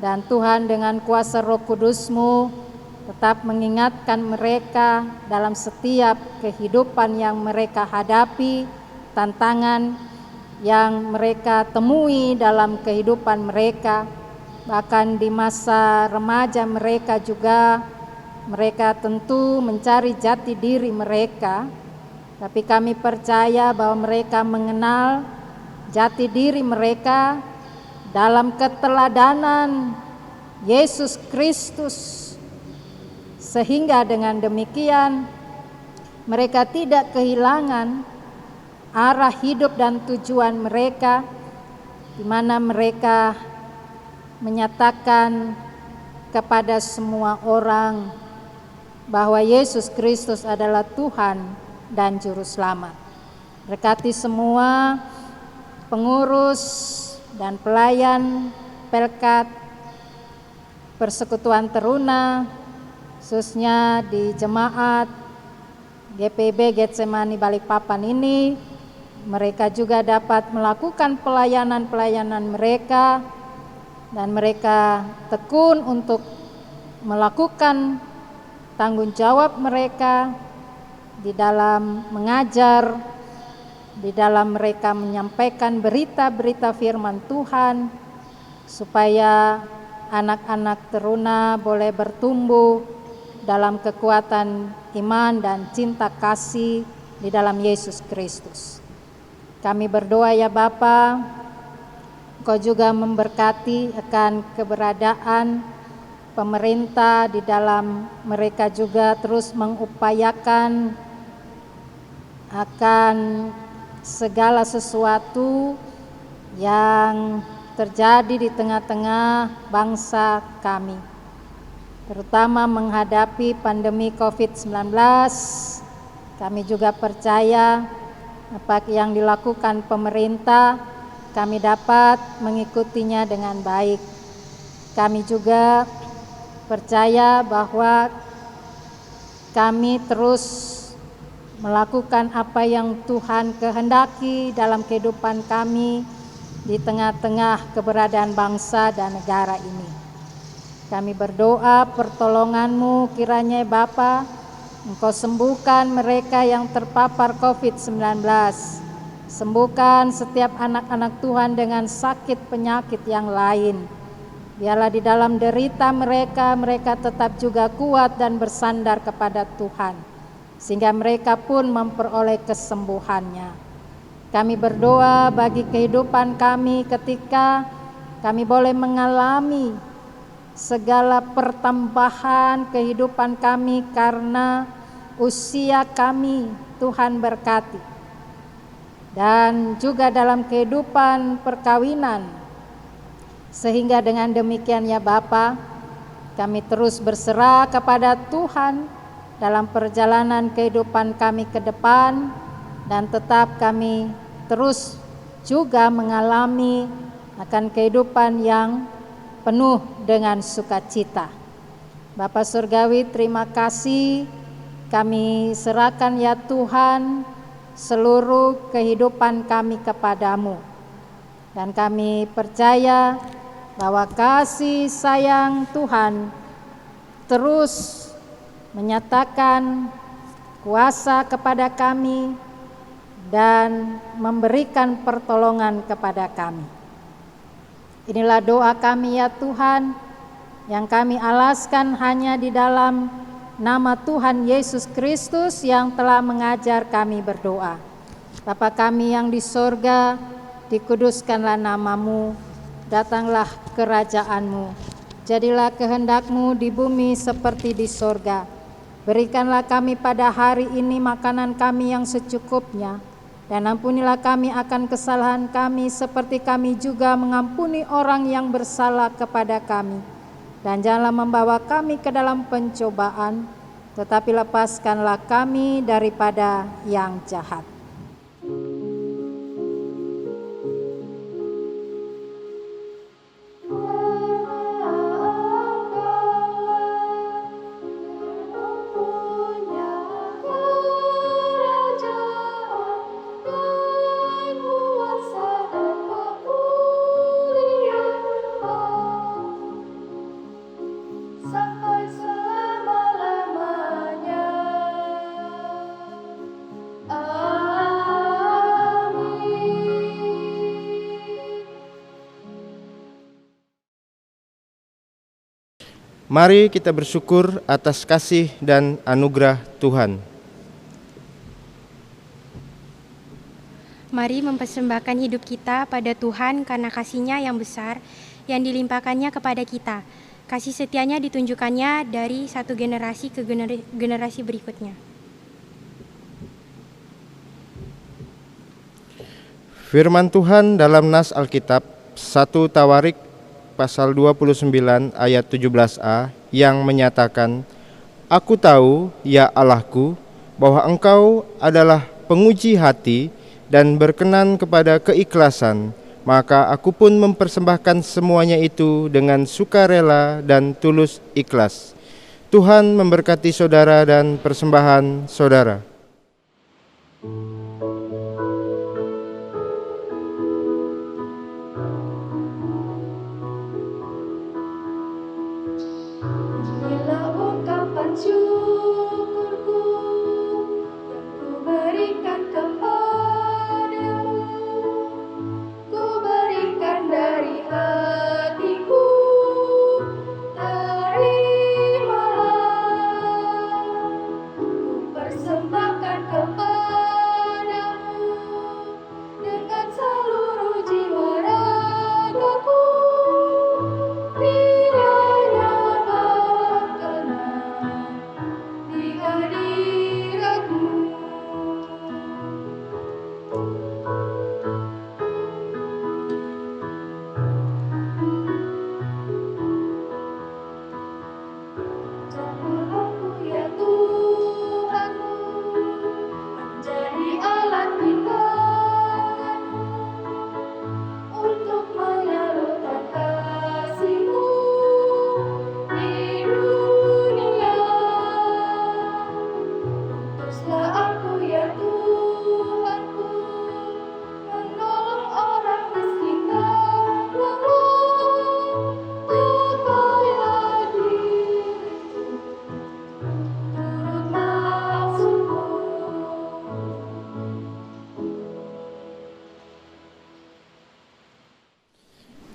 dan Tuhan dengan kuasa Roh Kudus-Mu tetap mengingatkan mereka dalam setiap kehidupan yang mereka hadapi, tantangan yang mereka temui dalam kehidupan mereka, bahkan di masa remaja mereka juga, mereka tentu mencari jati diri mereka, tapi kami percaya bahwa mereka mengenal jati diri mereka dalam keteladanan Yesus Kristus, sehingga dengan demikian mereka tidak kehilangan arah hidup dan tujuan mereka, di mana mereka menyatakan kepada semua orang bahwa Yesus Kristus adalah Tuhan dan Juru Selamat. Berkati semua pengurus dan pelayan pelkat persekutuan teruna, khususnya di jemaat GPIB Getsemani Balikpapan ini. Mereka juga dapat melakukan pelayanan-pelayanan mereka, dan mereka tekun untuk melakukan tanggung jawab mereka di dalam mengajar, di dalam mereka menyampaikan berita-berita firman Tuhan, supaya anak-anak teruna boleh bertumbuh dalam kekuatan iman dan cinta kasih di dalam Yesus Kristus. Kami berdoa ya Bapa, Engkau juga memberkati akan keberadaan pemerintah di dalam mereka juga terus mengupayakan akan segala sesuatu yang terjadi di tengah-tengah bangsa kami, terutama menghadapi pandemi COVID-19. Kami juga percaya apa yang dilakukan pemerintah, kami dapat mengikutinya dengan baik. Kami juga percaya bahwa kami terus melakukan apa yang Tuhan kehendaki dalam kehidupan kami di tengah-tengah keberadaan bangsa dan negara ini. Kami berdoa pertolongan-Mu kiranya Bapa, Engkau sembuhkan mereka yang terpapar COVID-19. Sembuhkan setiap anak-anak Tuhan dengan sakit penyakit yang lain. Biarlah di dalam derita mereka tetap juga kuat dan bersandar kepada Tuhan, sehingga mereka pun memperoleh kesembuhannya. Kami berdoa bagi kehidupan kami ketika kami boleh mengalami segala pertambahan kehidupan kami karena usia kami, Tuhan berkati. Dan juga dalam kehidupan perkawinan, sehingga dengan demikian ya Bapa, kami terus berserah kepada Tuhan dalam perjalanan kehidupan kami ke depan, dan tetap kami terus juga mengalami akan kehidupan yang penuh dengan sukacita. Bapa Surgawi, terima kasih, kami serahkan ya Tuhan seluruh kehidupan kami kepadamu, dan kami percaya bahwa kasih sayang Tuhan terus menyatakan kuasa kepada kami dan memberikan pertolongan kepada kami. Inilah doa kami ya Tuhan, yang kami alaskan hanya di dalam nama Tuhan Yesus Kristus yang telah mengajar kami berdoa. Bapa kami yang di sorga, dikuduskanlah namamu, datanglah kerajaan-Mu, jadilah kehendak-Mu di bumi seperti di sorga. Berikanlah kami pada hari ini makanan kami yang secukupnya, dan ampunilah kami akan kesalahan kami seperti kami juga mengampuni orang yang bersalah kepada kami. Dan janganlah membawa kami ke dalam pencobaan, tetapi lepaskanlah kami daripada yang jahat. Mari kita bersyukur atas kasih dan anugerah Tuhan. Mari mempersembahkan hidup kita pada Tuhan karena kasih-Nya yang besar yang dilimpahkannya kepada kita. Kasih setianya ditunjukkannya dari satu generasi ke generasi berikutnya. Firman Tuhan dalam nas Alkitab 1 Tawarik pasal 29 ayat 17a yang menyatakan, Aku tahu, ya Allahku, bahwa Engkau adalah penguji hati dan berkenan kepada keikhlasan, maka aku pun mempersembahkan semuanya itu dengan sukarela dan tulus ikhlas. Tuhan memberkati saudara dan persembahan saudara. Inilah ungkapan syukurku yang ku berikan kepadamu. Ku berikan dari hatiku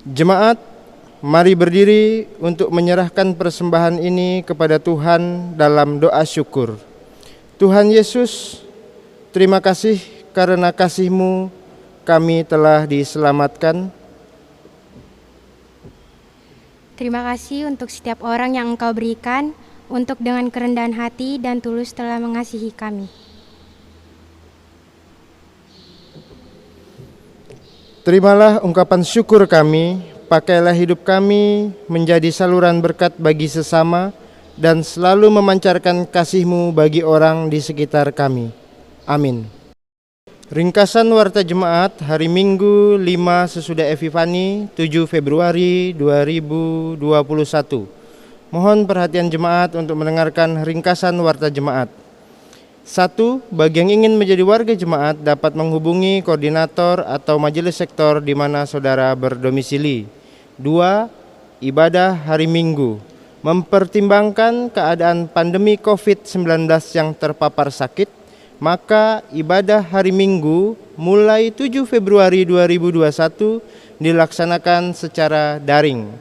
Jemaat, mari berdiri untuk menyerahkan persembahan ini kepada Tuhan dalam doa syukur. Tuhan Yesus, terima kasih karena kasih-Mu kami telah diselamatkan. Terima kasih untuk setiap orang yang Engkau berikan, untuk dengan kerendahan hati dan tulus telah mengasihi kami. Terimalah ungkapan syukur kami, pakailah hidup kami menjadi saluran berkat bagi sesama dan selalu memancarkan kasih-Mu bagi orang di sekitar kami. Amin. Ringkasan Warta Jemaat hari Minggu 5 sesudah Epifani 7 Februari 2021. Mohon perhatian jemaat untuk mendengarkan ringkasan Warta Jemaat. 1. Bagi yang ingin menjadi warga jemaat dapat menghubungi koordinator atau majelis sektor di mana saudara berdomisili. 2. Ibadah hari Minggu. Mempertimbangkan keadaan pandemi COVID-19 yang terpapar sakit, maka ibadah hari Minggu mulai 7 Februari 2021 dilaksanakan secara daring.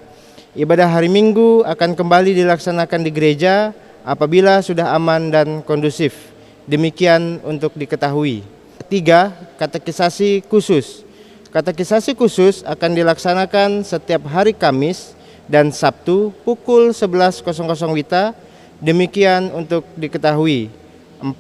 Ibadah hari Minggu akan kembali dilaksanakan di gereja apabila sudah aman dan kondusif. Demikian untuk diketahui. 3. Katekisasi khusus. Katekisasi khusus akan dilaksanakan setiap hari Kamis dan Sabtu pukul 11.00 WITA. Demikian untuk diketahui. 4.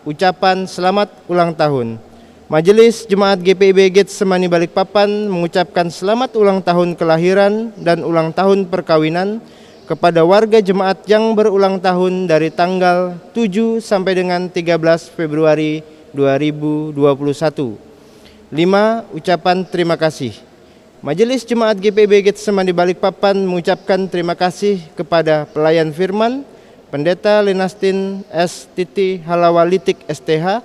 Ucapan selamat ulang tahun. Majelis Jemaat GPIB Getsemani Balikpapan mengucapkan selamat ulang tahun kelahiran dan ulang tahun perkawinan kepada warga jemaat yang berulang tahun dari tanggal 7 sampai dengan 13 Februari 2021. 5. Ucapan terima kasih. Majelis Jemaat GPIB Getsemani Balikpapan mengucapkan terima kasih kepada pelayan firman, Pendeta Lenastin S. Halawalitik STH,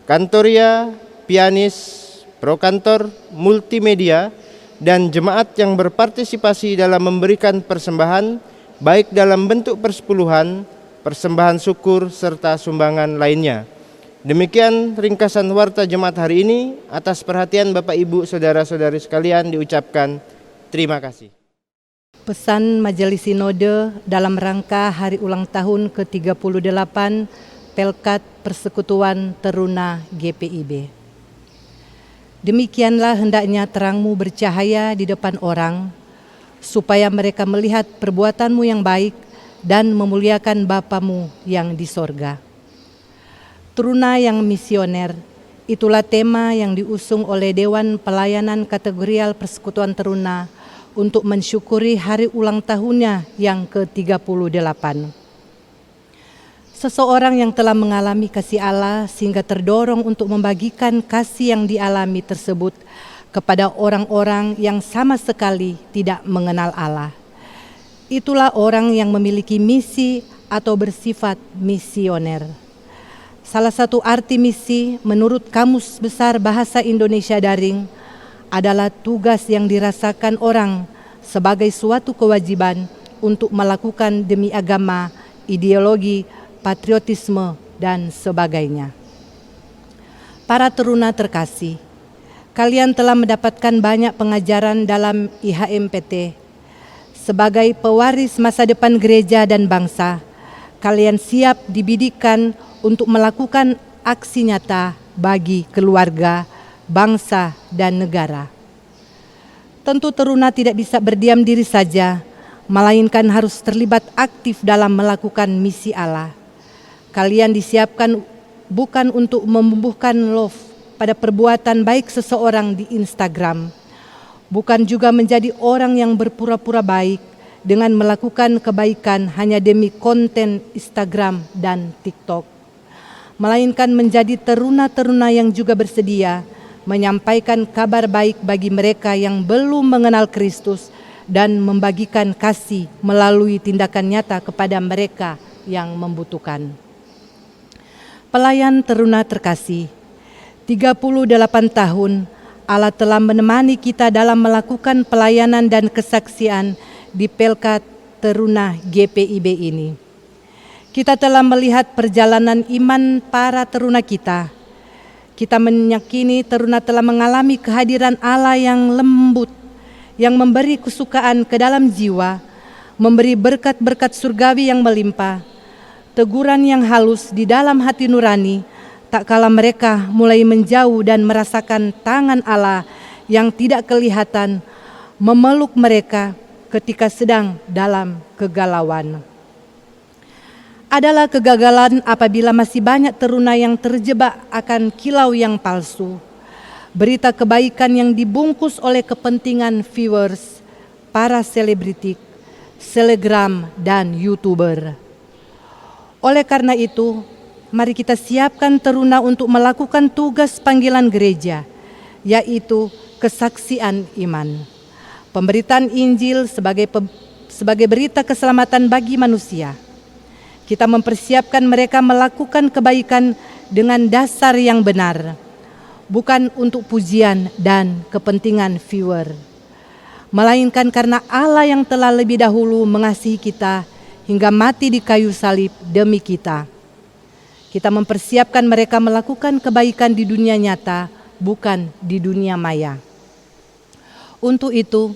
Kantoria, Pianis, Prokantor, Multimedia, dan jemaat yang berpartisipasi dalam memberikan persembahan baik dalam bentuk persepuluhan, persembahan syukur, serta sumbangan lainnya. Demikian ringkasan Warta Jemaat hari ini. Atas perhatian Bapak Ibu Saudara-saudari sekalian diucapkan terima kasih. Pesan Majelis Sinode dalam rangka hari ulang tahun ke-38 Pelkat Persekutuan Teruna GPIB. Demikianlah hendaknya terangmu bercahaya di depan orang, supaya mereka melihat perbuatanmu yang baik dan memuliakan Bapamu yang di sorga. Teruna yang misioner, itulah tema yang diusung oleh Dewan Pelayanan Kategorial Persekutuan Teruna untuk mensyukuri hari ulang tahunnya yang ke-38. Seseorang yang telah mengalami kasih Allah sehingga terdorong untuk membagikan kasih yang dialami tersebut kepada orang-orang yang sama sekali tidak mengenal Allah. Itulah orang yang memiliki misi atau bersifat misioner. Salah satu arti misi menurut Kamus Besar Bahasa Indonesia Daring adalah tugas yang dirasakan orang sebagai suatu kewajiban untuk melakukan demi agama, ideologi, patriotisme, dan sebagainya. Para teruna terkasih, kalian telah mendapatkan banyak pengajaran dalam IHMPT. Sebagai pewaris masa depan gereja dan bangsa, kalian siap dibidikan untuk melakukan aksi nyata bagi keluarga, bangsa, dan negara. Tentu teruna tidak bisa berdiam diri saja, melainkan harus terlibat aktif dalam melakukan misi Allah. Kalian disiapkan bukan untuk membubuhkan love pada perbuatan baik seseorang di Instagram, bukan juga menjadi orang yang berpura-pura baik dengan melakukan kebaikan hanya demi konten Instagram dan TikTok, melainkan menjadi teruna-teruna yang juga bersedia menyampaikan kabar baik bagi mereka yang belum mengenal Kristus dan membagikan kasih melalui tindakan nyata kepada mereka yang membutuhkan. Pelayan teruna terkasih, 38 tahun Allah telah menemani kita dalam melakukan pelayanan dan kesaksian di Pelkat Teruna GPIB ini. Kita telah melihat perjalanan iman para teruna kita. Kita meyakini teruna telah mengalami kehadiran Allah yang lembut, yang memberi kesukaan ke dalam jiwa, memberi berkat-berkat surgawi yang melimpah, teguran yang halus di dalam hati nurani, tak kala mereka mulai menjauh dan merasakan tangan Allah yang tidak kelihatan memeluk mereka ketika sedang dalam kegalauan. Adalah kegagalan apabila masih banyak teruna yang terjebak akan kilau yang palsu, berita kebaikan yang dibungkus oleh kepentingan viewers, para selebriti, selebgram, dan YouTuber. Oleh karena itu, mari kita siapkan teruna untuk melakukan tugas panggilan gereja, yaitu kesaksian iman. Pemberitaan Injil sebagai berita keselamatan bagi manusia. Kita mempersiapkan mereka melakukan kebaikan dengan dasar yang benar, bukan untuk pujian dan kepentingan viewer, melainkan karena Allah yang telah lebih dahulu mengasihi kita hingga mati di kayu salib demi kita. Kita mempersiapkan mereka melakukan kebaikan di dunia nyata, bukan di dunia maya. Untuk itu,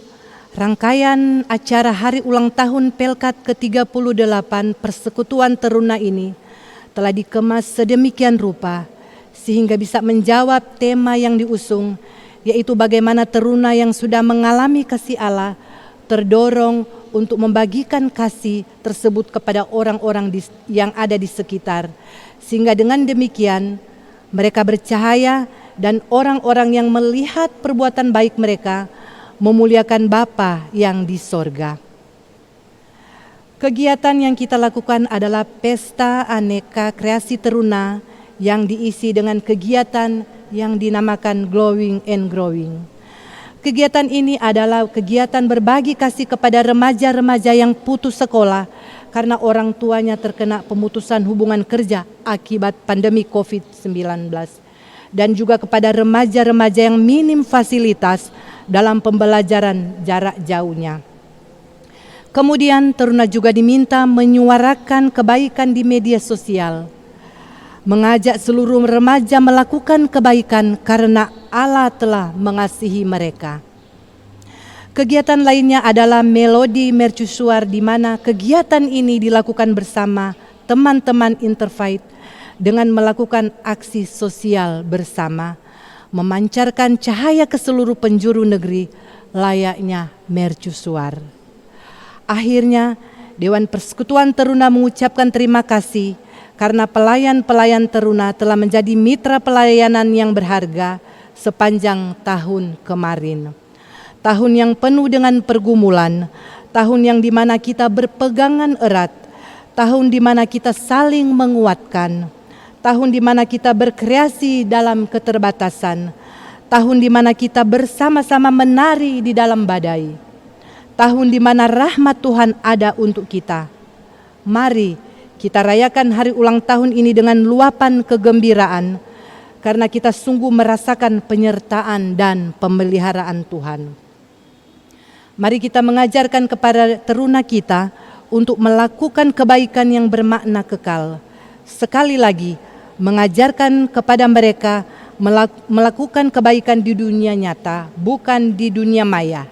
rangkaian acara hari ulang tahun Pelkat ke-38 Persekutuan Teruna ini telah dikemas sedemikian rupa sehingga bisa menjawab tema yang diusung, yaitu bagaimana teruna yang sudah mengalami kasih Allah terdorong untuk membagikan kasih tersebut kepada orang-orang yang ada di sekitar, sehingga dengan demikian mereka bercahaya dan orang-orang yang melihat perbuatan baik mereka memuliakan Bapa yang di sorga. Kegiatan yang kita lakukan adalah pesta aneka kreasi teruna yang diisi dengan kegiatan yang dinamakan Glowing and Growing. Kegiatan ini adalah kegiatan berbagi kasih kepada remaja-remaja yang putus sekolah karena orang tuanya terkena pemutusan hubungan kerja akibat pandemi COVID-19, dan juga kepada remaja-remaja yang minim fasilitas dalam pembelajaran jarak jauhnya. Kemudian teruna juga diminta menyuarakan kebaikan di media sosial, mengajak seluruh remaja melakukan kebaikan karena Allah telah mengasihi mereka. Kegiatan lainnya adalah Melodi Mercusuar, di mana kegiatan ini dilakukan bersama teman-teman Interfaith dengan melakukan aksi sosial bersama, memancarkan cahaya ke seluruh penjuru negeri layaknya mercusuar. Akhirnya, Dewan Persekutuan Teruna mengucapkan terima kasih karena pelayan-pelayan teruna telah menjadi mitra pelayanan yang berharga sepanjang tahun kemarin. Tahun yang penuh dengan pergumulan, tahun yang dimana kita berpegangan erat, tahun dimana kita saling menguatkan, tahun dimana kita berkreasi dalam keterbatasan, tahun dimana kita bersama-sama menari di dalam badai, tahun dimana rahmat Tuhan ada untuk kita. Mari kita rayakan hari ulang tahun ini dengan luapan kegembiraan, karena kita sungguh merasakan penyertaan dan pemeliharaan Tuhan. Mari kita mengajarkan kepada teruna kita untuk melakukan kebaikan yang bermakna kekal. Sekali lagi, mengajarkan kepada mereka melakukan kebaikan di dunia nyata, bukan di dunia maya.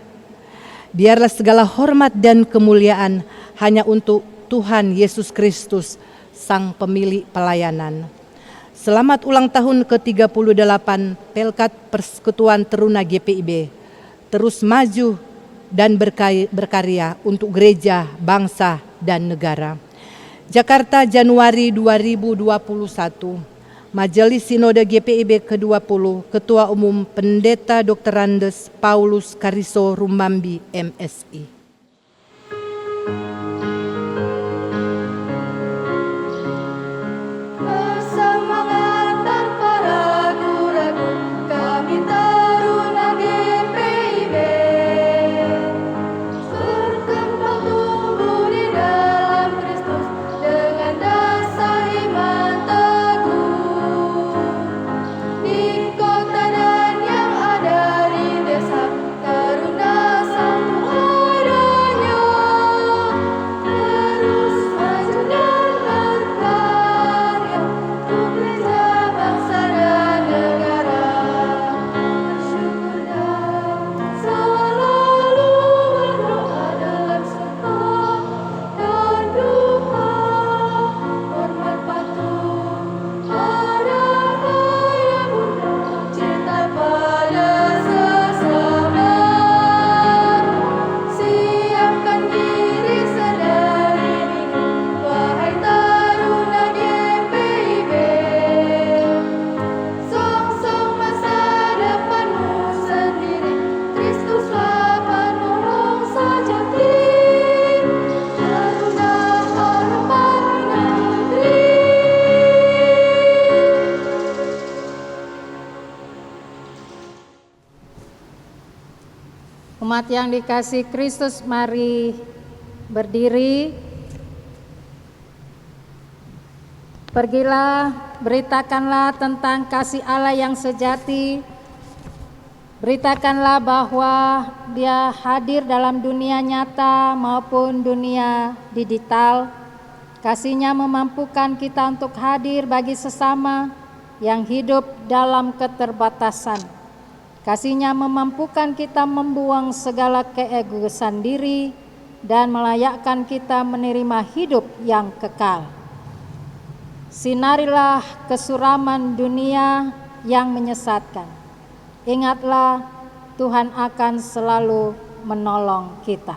Biarlah segala hormat dan kemuliaan hanya untuk Tuhan Yesus Kristus, Sang Pemilik pelayanan. Selamat ulang tahun ke-38 Pelkat Persekutuan Teruna GPIB. Terus maju dan berkarya untuk gereja, bangsa, dan negara. Jakarta, Januari 2021. Majelis Sinode GPIB ke-20, Ketua Umum Pendeta Dr. Andes Paulus Kariso Rumambi, MSI. Di kota dan yang ada di desa, Teruna sambung ada Jemaat yang dikasihi Kristus, mari berdiri. Pergilah, beritakanlah tentang kasih Allah yang sejati. Beritakanlah bahwa Dia hadir dalam dunia nyata maupun dunia digital. Kasih-Nya memampukan kita untuk hadir bagi sesama yang hidup dalam keterbatasan. Kasih-Nya memampukan kita membuang segala keegoisan diri dan melayakkan kita menerima hidup yang kekal. Sinarilah kesuraman dunia yang menyesatkan. Ingatlah, Tuhan akan selalu menolong kita.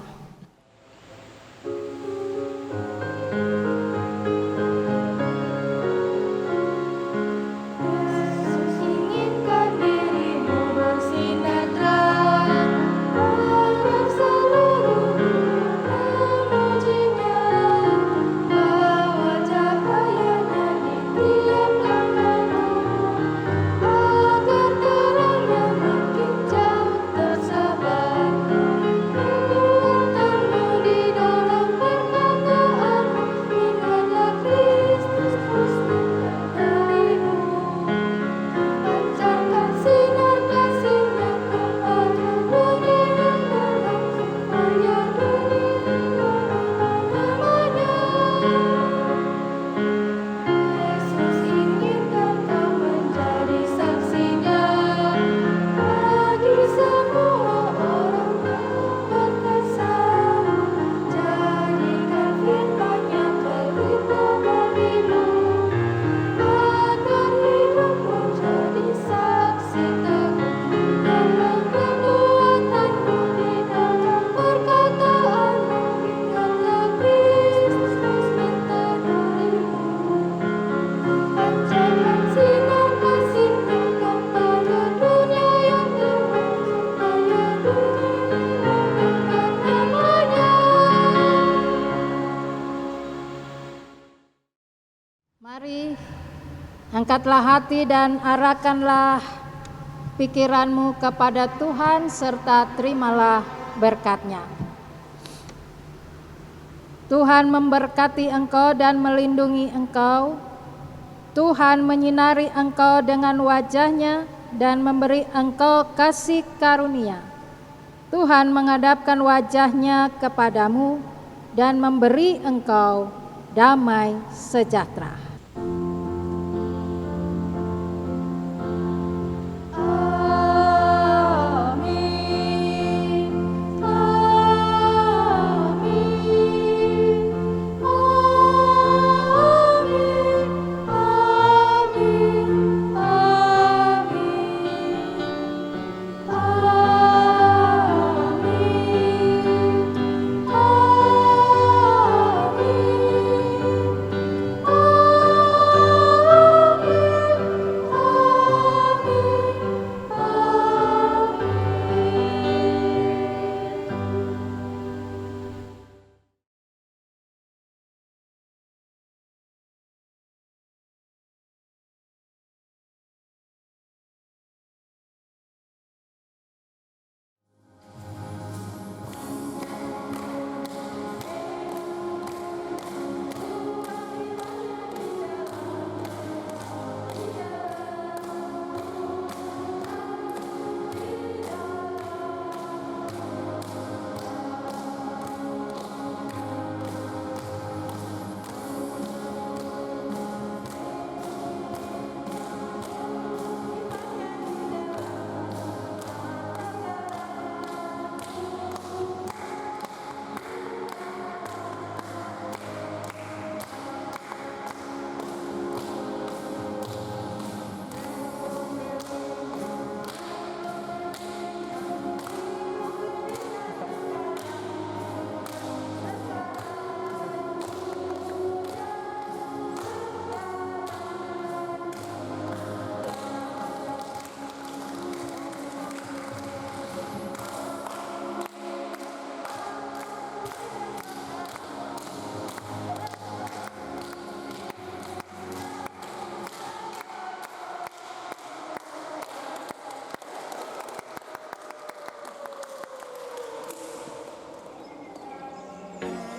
Mari angkatlah hati dan arahkanlah pikiranmu kepada Tuhan serta terimalah berkat-Nya. Tuhan memberkati engkau dan melindungi engkau. Tuhan menyinari engkau dengan wajah-Nya dan memberi engkau kasih karunia. Tuhan menghadapkan wajah-Nya kepadamu dan memberi engkau damai sejahtera. Amin. Tuhan.